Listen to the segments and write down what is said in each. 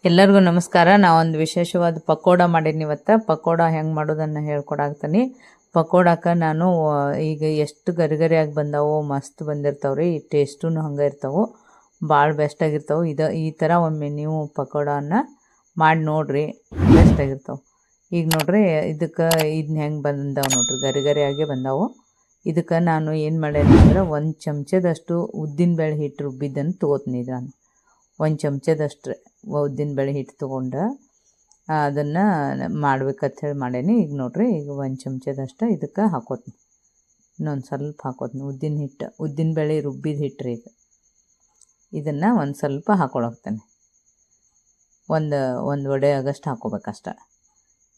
ಎಲ್ಲರಿಗೂ ನಮಸ್ಕಾರ. ನಾವೊಂದು ವಿಶೇಷವಾದ ಪಕೋಡ ಮಾಡೀನಿ ಇವತ್ತು. ಪಕೋಡ ಹೆಂಗೆ ಮಾಡೋದನ್ನು ಹೇಳ್ಕೊಡಾಕ್ತೀನಿ. ಪಕೋಡಕ್ಕೆ ನಾನು ಈಗ ಎಷ್ಟು ಗರಿಗರಿಯಾಗಿ ಬಂದಾವೋ ಮಸ್ತ್ ಬಂದಿರ್ತಾವ್ರಿ. ಈ ಟೇಸ್ಟೂ ಹಂಗೆ ಇರ್ತಾವೆ, ಭಾಳ ಬೆಸ್ಟಾಗಿರ್ತಾವೆ. ಈ ಥರ ಒಮ್ಮೆ ನೀವು ಪಕೋಡನ ಮಾಡಿ ನೋಡಿರಿ, ಬೆಸ್ಟಾಗಿರ್ತಾವೆ. ಈಗ ನೋಡ್ರಿ ಇದಕ್ಕೆ ಇದನ್ನ ಹೆಂಗೆ ಬಂದಾವೆ ನೋಡ್ರಿ, ಗರಿಗರಿಯಾಗೆ ಬಂದಾವೆ. ಇದಕ್ಕೆ ನಾನು ಏನು ಮಾಡೇನಿ ಅಂದ್ರೆ 1 ಚಮಚದಷ್ಟು ಉದ್ದಿನಬೇಳೆ ಹಿಟ್ಟು ರುಬ್ಬಿದ್ದನ್ನು ತೊಗೋತೀನಿ. ನಾನು 1 ಚಮಚದಷ್ಟು ಉದ್ದಿನಬೇಳೆ ಹಿಟ್ಟು ತೊಗೊಂಡು ಅದನ್ನು ಮಾಡ್ಬೇಕಂತ ಹೇಳಿ ಮಾಡೇನಿ. ಈಗ ನೋಡ್ರಿ, ಈಗ 1 ಚಮಚದಷ್ಟು ಇದಕ್ಕೆ ಹಾಕೋತೀನಿ. ಇನ್ನೊಂದು ಸ್ವಲ್ಪ ಹಾಕೋತೀನಿ ಉದ್ದಿನಬೇಳೆ ರುಬ್ಬಿದ ಹಿಟ್ಟು ರೀ. ಇದನ್ನು ಒಂದು ಸ್ವಲ್ಪ ಹಾಕೊಳಕ್ತೇನೆ. ಒಂದು ವಡೆ ಆಗಷ್ಟು ಹಾಕೋಬೇಕಷ್ಟ.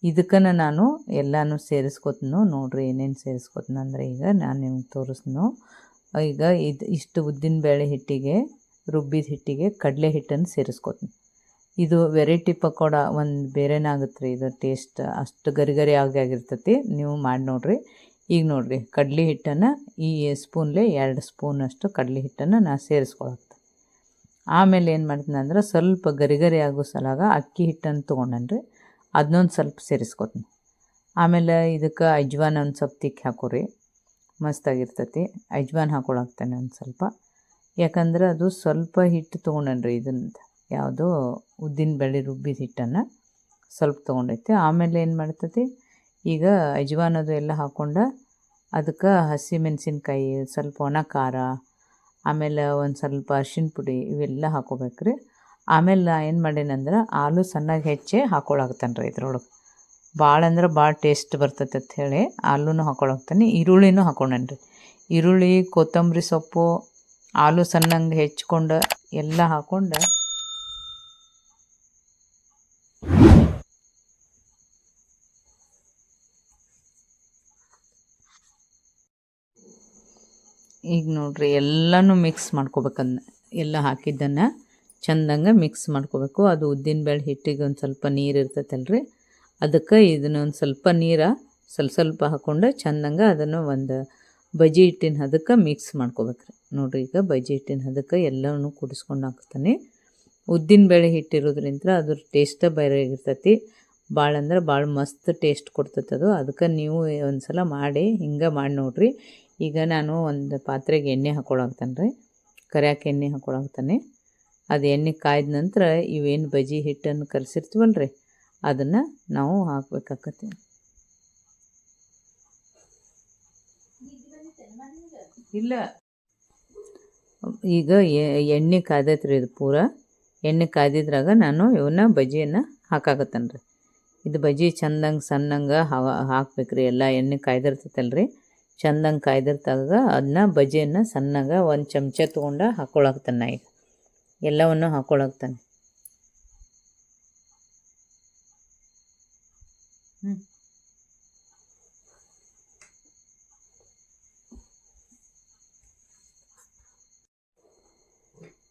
ಇದಕ್ಕೆ ನಾನು ಎಲ್ಲನೂ ಸೇರಿಸ್ಕೊತೀನಿ. ನೋಡ್ರಿ ಏನೇನು ಸೇರಿಸ್ಕೊತೀನಿ ಅಂದರೆ, ಈಗ ನಾನು ನಿಮ್ಗೆ ತೋರಿಸ್ನು. ಈಗ ಇಷ್ಟು ಉದ್ದಿನಬೇಳೆ ಹಿಟ್ಟಿಗೆ, ರುಬ್ಬಿದ ಹಿಟ್ಟಿಗೆ ಕಡಲೆ ಹಿಟ್ಟನ್ನು ಸೇರಿಸ್ಕೊತೀನಿ. ಇದು ವೆರೈಟಿ ಪಕೋಡ ಒಂದು ಬೇರೆನೇ ಆಗುತ್ತೆ ರೀ. ಇದು ಟೇಸ್ಟ್ ಅಷ್ಟು ಗರಿ ಆಗಿರ್ತೈತಿ. ನೀವು ಮಾಡಿ ನೋಡಿರಿ. ಈಗ ನೋಡಿರಿ, ಕಡಲೆ ಹಿಟ್ಟನ್ನು ಈ ಸ್ಪೂನ್ಲೆ 2 ಸ್ಪೂನಷ್ಟು ಕಡಲೆ ಹಿಟ್ಟನ್ನು ನಾನು ಸೇರಿಸ್ಕೊಳತ್ತೆ. ಆಮೇಲೆ ಏನು ಮಾಡ್ತೀನಿ ಅಂದ್ರೆ, ಸ್ವಲ್ಪ ಗರಿ ಆಗೋ ಸಲಾಗ ಅಕ್ಕಿ ಹಿಟ್ಟನ್ನು ತೊಗೊಂಡೇನ್ರಿ, ಅದನ್ನೊಂದು ಸ್ವಲ್ಪ ಸೇರಿಸ್ಕೊತೀನಿ. ಆಮೇಲೆ ಇದಕ್ಕೆ ಅಜ್ವಾನ ಒಂದು ಸ್ವಲ್ಪ ತಿಕ್ಕಿ ಹಾಕೋರಿ, ಮಸ್ತಾಗಿರ್ತೈತಿ. ಅಜ್ವಾನ ಹಾಕೊಳಾಕ್ತಾನೆ ಒಂದು ಸ್ವಲ್ಪ, ಯಾಕಂದ್ರೆ ಅದು ಸ್ವಲ್ಪ ಹಿಟ್ಟು ತೊಗೊಂಡೇನ್ರಿ. ಇದನ್ನು ಯಾವುದು ಉದ್ದಿನಬೇಳೆ ರುಬ್ಬಿದ ಹಿಟ್ಟನ್ನು ಸ್ವಲ್ಪ ತೊಗೊಂಡೈತಿ. ಆಮೇಲೆ ಏನು ಮಾಡ್ತೈತಿ, ಈಗ ಅಜ್ವಾನದು ಎಲ್ಲ ಹಾಕ್ಕೊಂಡು ಅದಕ್ಕೆ ಹಸಿಮೆಣಸಿನ್ಕಾಯಿ, ಸ್ವಲ್ಪ ಒಣ ಖಾರ, ಆಮೇಲೆ ಒಂದು ಸ್ವಲ್ಪ ಅರ್ಶಿಣ ಪುಡಿ ಇವೆಲ್ಲ ಹಾಕೋಬೇಕ್ರಿ. ಆಮೇಲೆ ನಾ ಏನು ಮಾಡೇನಂದ್ರೆ, ಆಲೂ ಸಣ್ಣಗೆ ಹೆಚ್ಚಿ ಹಾಕೊಳಾಗ್ತಾನೆ ರೀ. ಇದ್ರೊಳಗೆ ಭಾಳ ಅಂದ್ರೆ ಭಾಳ ಟೇಸ್ಟ್ ಬರ್ತೈತೆ ಅಂತ ಹೇಳಿ ಆಲೂನು ಹಾಕೊಳಾಗ್ತಾನೆ. ಈರುಳ್ಳಿನೂ ಹಾಕೊಂಡೇನ್ರಿ. ಈರುಳ್ಳಿ, ಕೊತ್ತಂಬರಿ ಸೊಪ್ಪು, ಆಲೂ ಸಣ್ಣಂಗೆ ಹೆಚ್ಕೊಂಡು ಎಲ್ಲ ಹಾಕ್ಕೊಂಡು ಈಗ ನೋಡ್ರಿ ಎಲ್ಲನೂ ಮಿಕ್ಸ್ ಮಾಡ್ಕೋಬೇಕನ್ನ. ಎಲ್ಲ ಹಾಕಿದ್ದನ್ನು ಚೆಂದಂಗೆ ಮಿಕ್ಸ್ ಮಾಡ್ಕೋಬೇಕು. ಅದು ಉದ್ದಿನಬೇಳೆ ಹಿಟ್ಟಿಗೆ ಒಂದು ಸ್ವಲ್ಪ ನೀರು ಇರ್ತೈತಲ್ರಿ, ಅದಕ್ಕೆ ಇದನ್ನೊಂದು ಸ್ವಲ್ಪ ನೀರು ಸ್ವಲ್ಪ ಹಾಕ್ಕೊಂಡು ಚೆಂದಂಗೆ ಅದನ್ನು ಒಂದು ಬಜ್ಜಿ ಹಿಟ್ಟಿನ ಹದಕ್ಕೆ ಮಿಕ್ಸ್ ಮಾಡ್ಕೋಬೇಕ್ರಿ. ನೋಡಿರಿ, ಈಗ ಬಜ್ಜಿ ಹಿಟ್ಟಿನ ಹದಕ್ಕೆ ಎಲ್ಲವನ್ನೂ ಕುದಿಸ್ಕೊಂಡು ಹಾಕ್ತಾನೆ. ಉದ್ದಿನಬೇಳೆ ಹಿಟ್ಟಿರೋದ್ರಿಂದ ಅದ್ರ ಟೇಸ್ಟೇ ಬೇರೆ ಆಗಿರ್ತೈತಿ. ಭಾಳ ಅಂದ್ರೆ ಭಾಳ ಮಸ್ತ್ ಟೇಸ್ಟ್ ಕೊಡ್ತೈತೆ ಅದು. ಅದಕ್ಕೆ ನೀವು ಒಂದು ಸಲ ಮಾಡಿ ಹಿಂಗೆ ಮಾಡಿ ನೋಡಿರಿ. ಈಗ ನಾನು ಒಂದು ಪಾತ್ರೆಗೆ ಎಣ್ಣೆ ಹಾಕ್ಕೊಳಾಗ್ತಾನೆ ರೀ, ಕರಿಯಾಕ ಎಣ್ಣೆ ಹಾಕ್ಕೊಳಾಗ್ತಾನೆ. ಅದು ಎಣ್ಣೆ ಕಾಯ್ದ ನಂತರ ಇವೇನು ಬಜ್ಜಿ ಹಿಟ್ಟನ್ನು ಕಲಸಿರ್ತೀವಲ್ಲ ರೀ, ಅದನ್ನು ನಾವು ಹಾಕ್ಬೇಕಾಕತಿ. ಇಲ್ಲ, ಈಗ ಎಣ್ಣೆ ಕಾದೈತೆ ರೀ. ಇದು ಪೂರ ಎಣ್ಣೆ ಕಾದಿದ್ರಾಗ ನಾನು ಇವನ್ನ ಬಜ್ಜಿಯನ್ನು ಹಾಕಾಕತ್ತೇನೆ ರೀ. ಇದು ಬಜ್ಜಿ ಚೆಂದಂಗೆ ಸಣ್ಣಂಗೆ ಹಾಕ್ಬೇಕ್ರಿ. ಎಲ್ಲ ಎಣ್ಣೆ ಕಾಯ್ದಿರ್ತೈತಲ್ರಿ, ಚೆಂದಂಗೆ ಕಾಯ್ದಿರ್ತಾಗ ಅದನ್ನ ಬಜ್ಜಿಯನ್ನು ಸಣ್ಣಗೆ 1 ಚಮಚ ತೊಗೊಂಡು ಹಾಕ್ಕೊಳಾಗ್ತಾನೆ. ಈಗ ಎಲ್ಲವನ್ನು ಹಾಕ್ಕೊಳಾಗ್ತಾನೆ.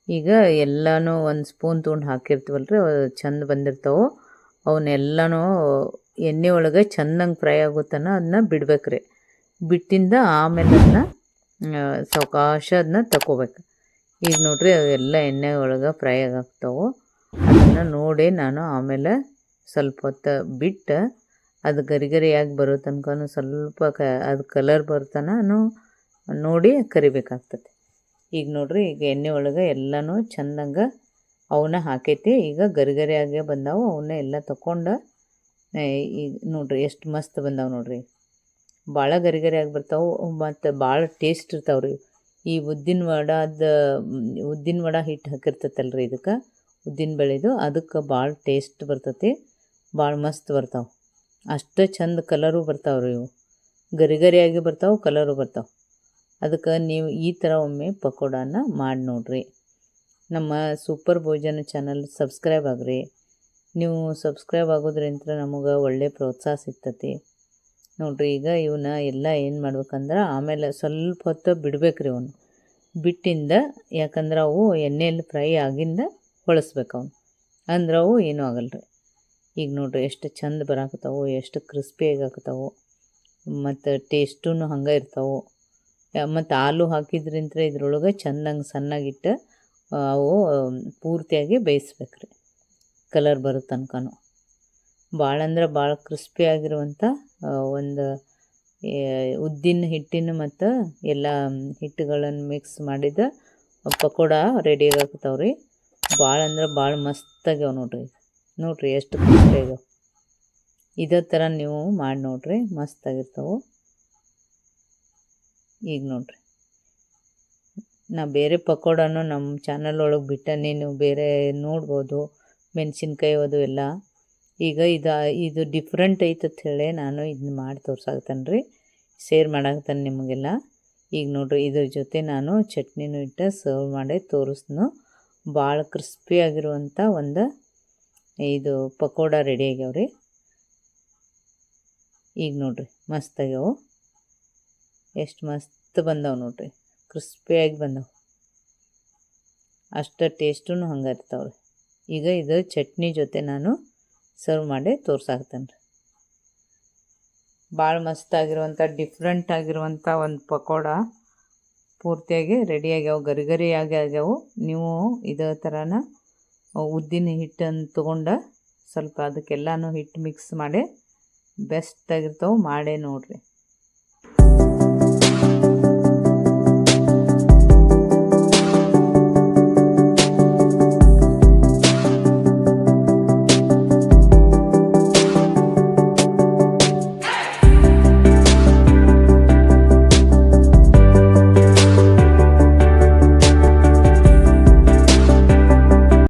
ಈಗ ಎಲ್ಲನೂ 1 ಸ್ಪೂನ್ ತೊಗೊಂಡು ಹಾಕಿರ್ತೀವಲ್ಲ ರೀ, ಚೆಂದ ಬಂದಿರ್ತಾವೆ. ಅವನ್ನೆಲ್ಲನೂ ಎಣ್ಣೆ ಒಳಗೆ ಚೆಂದಂಗೆ ಫ್ರೈ ಆಗುತ್ತಾನ ಅದನ್ನ ಬಿಡ್ಬೇಕ್ರಿ. ಬಿಟ್ಟಿಂದ ಆಮೇಲೆ ಅದನ್ನ ಸಾವಕಾಶ ಅದನ್ನ ತಗೋಬೇಕು. ಈಗ ನೋಡ್ರಿ, ಅವೆಲ್ಲ ಎಣ್ಣೆ ಒಳಗೆ ಫ್ರೈ ಆಗಾಗ್ತಾವೆ. ಅದನ್ನು ನೋಡಿ ನಾನು ಆಮೇಲೆ ಸ್ವಲ್ಪ ಹೊತ್ತು ಬಿಟ್ಟು ಅದು ಗರಿಯಾಗಿ ಬರೋ ತನಕ ಸ್ವಲ್ಪ ಅದು ಕಲರ್ ಬರ್ತಾನೂ ನೋಡಿ ಕರಿಬೇಕಾಗ್ತದೆ. ಈಗ ನೋಡ್ರಿ, ಈಗ ಎಣ್ಣೆ ಒಳಗೆ ಎಲ್ಲನೂ ಚೆಂದಂಗೆ ಅವನ್ನ ಹಾಕೈತಿ. ಈಗ ಗರಿಯಾಗೆ ಬಂದಾವು. ಅವನ್ನ ಎಲ್ಲ ತಗೊಂಡು ಈಗ ನೋಡ್ರಿ ಎಷ್ಟು ಮಸ್ತ್ ಬಂದಾವೆ ನೋಡ್ರಿ. ಭಾಳ ಗರಿಯಾಗಿ ಬರ್ತಾವೆ ಮತ್ತು ಭಾಳ ಟೇಸ್ಟ್ ಇರ್ತಾವೆ ರೀ. ಈ ಉದ್ದಿನ ವಡ ಹಿಟ್ಟು ಹಾಕಿರ್ತೈತಲ್ರಿ, ಇದಕ್ಕೆ ಉದ್ದಿನಬೇಳೆದು, ಅದಕ್ಕೆ ಭಾಳ ಟೇಸ್ಟ್ ಬರ್ತೈತಿ. ಭಾಳ ಮಸ್ತ್ ಬರ್ತಾವೆ. ಅಷ್ಟು ಚಂದ ಕಲರು ಬರ್ತಾವೆ ರೀ. ಇವು ಗರಿಯಾಗಿ ಬರ್ತಾವೆ, ಕಲರು ಬರ್ತಾವೆ. ಅದಕ್ಕೆ ನೀವು ಈ ಥರ ಒಮ್ಮೆ ಪಕೋಡನ ಮಾಡಿ ನೋಡಿರಿ. ನಮ್ಮ ಸೂಪರ್ ಭೋಜನ ಚಾನಲ್ ಸಬ್ಸ್ಕ್ರೈಬ್ ಆಗಿರಿ. ನೀವು ಸಬ್ಸ್ಕ್ರೈಬ್ ಆಗೋದ್ರಿಂದ ನಮಗೆ ಒಳ್ಳೆ ಪ್ರೋತ್ಸಾಹ ಸಿಗ್ತೈತಿ ನೋಡಿರಿ. ಈಗ ಇವನ್ನ ಎಲ್ಲ ಏನು ಮಾಡ್ಬೇಕಂದ್ರೆ, ಆಮೇಲೆ ಸ್ವಲ್ಪ ಹೊತ್ತು ಬಿಡ್ಬೇಕ್ರಿ. ಅವನು ಬಿಟ್ಟಿಂದ, ಯಾಕಂದ್ರೆ ಅವು ಎಣ್ಣೆಯಲ್ಲಿ ಫ್ರೈ ಆಗಿಂದ ಹೊಳಸ್ಬೇಕು ಅವನು, ಅಂದ್ರೆ ಅವು ಏನೂ ಆಗಲ್ರಿ. ಈಗ ನೋಡಿರಿ ಎಷ್ಟು ಚಂದ ಬರಾಕತ್ತಾವು, ಎಷ್ಟು ಕ್ರಿಸ್ಪಿಯಾಗಿ ಹಾಕ್ತಾವೆ ಮತ್ತು ಟೇಸ್ಟೂ ಹಂಗೆ ಇರ್ತಾವೆ. ಮತ್ತು ಹಾಲು ಹಾಕಿದ್ರಿಂದ ಇದ್ರೊಳಗೆ ಚೆಂದಂಗೆ ಸಣ್ಣಗಿಟ್ಟು ಅವು ಪೂರ್ತಿಯಾಗಿ ಬೇಯಿಸ್ಬೇಕ್ರಿ. ಕಲರ್ ಬರೋ ತನಕನೂ ಭಾಳ ಅಂದ್ರೆ ಭಾಳ ಕ್ರಿಸ್ಪಿ ಆಗಿರುವಂಥ ಒಂದು ಉದ್ದಿನ ಹಿಟ್ಟಿನ ಮತ್ತು ಎಲ್ಲ ಹಿಟ್ಟುಗಳನ್ನು ಮಿಕ್ಸ್ ಮಾಡಿದ ಪಕೋಡ ರೆಡಿ ಆಗಕತ್ತಾವ ರೀ. ಭಾಳ ಅಂದ್ರೆ ಭಾಳ ಮಸ್ತಾಗ್ಯಾವ ನೋಡ್ರಿ ಎಷ್ಟು ಕ್ರಿಸ್ಪಿ ಆಗ್ಯಾವ. ಇದೇ ಥರ ನೀವು ಮಾಡಿ ನೋಡ್ರಿ, ಮಸ್ತಾಗಿರ್ತಾವೆ. ಈಗ ನೋಡ್ರಿ ನಾ ಬೇರೆ ಪಕೋಡನು ನಮ್ಮ ಚಾನಲ್ ಒಳಗೆ ಬಿಟ್ಟನೆ, ನೀವು ಬೇರೆ ನೋಡ್ಬೋದು, ಮೆಣಸಿನ್ಕಾಯಿ ಅದು ಎಲ್ಲ. ಈಗ ಇದು ಡಿಫ್ರೆಂಟ್ ಐತಂತ ಹೇಳಿ ನಾನು ಇದನ್ನ ಮಾಡಿ ತೋರ್ಸಾಕತ್ತೇನೆ ರೀ, ಶೇರ್ ಮಾಡಾಕತ್ತೇನೆ ನಿಮಗೆಲ್ಲ. ಈಗ ನೋಡ್ರಿ ಇದ್ರ ಜೊತೆ ನಾನು ಚಟ್ನಿನೂ ಇಟ್ಟು ಸರ್ವ್ ಮಾಡಿ ತೋರಿಸ್ನು. ಭಾಳ ಕ್ರಿಸ್ಪಿ ಆಗಿರುವಂಥ ಒಂದು ಇದು ಪಕೋಡ ರೆಡಿ ಆಗ್ಯಾವ್ರಿ. ಈಗ ನೋಡ್ರಿ ಮಸ್ತಾಗ್ಯಾವು, ಎಷ್ಟು ಮಸ್ತ್ ಬಂದವು ನೋಡ್ರಿ, ಕ್ರಿಸ್ಪಿಯಾಗಿ ಬಂದವು. ಅಷ್ಟು ಟೇಸ್ಟೂ ಹಂಗೆ ಇರ್ತಾವ್ರಿ. ಈಗ ಇದು ಚಟ್ನಿ ಜೊತೆ ನಾನು ಸರ್ವ್ ಮಾಡಿ ತೋರ್ಸಾಕ್ತೇನೆ ರೀ. ಭಾಳ ಮಸ್ತಾಗಿರುವಂಥ ಡಿಫ್ರೆಂಟ್ ಆಗಿರುವಂಥ ಒಂದು ಪಕೋಡ ಪೂರ್ತಿಯಾಗಿ ರೆಡಿ ಆಗ್ಯಾವ, ಗರಿ ಗರಿಯಾಗಿ ಆಗ್ಯಾವು. ನೀವು ಇದೇ ಥರನ ಉದ್ದಿನ ಹಿಟ್ಟನ್ನು ತೊಗೊಂಡು ಸ್ವಲ್ಪ ಅದಕ್ಕೆಲ್ಲನೂ ಹಿಟ್ಟು ಮಿಕ್ಸ್ ಮಾಡಿ ಬೆಸ್ಟಾಗಿರ್ತಾವೆ, ಮಾಡೇ ನೋಡಿರಿ.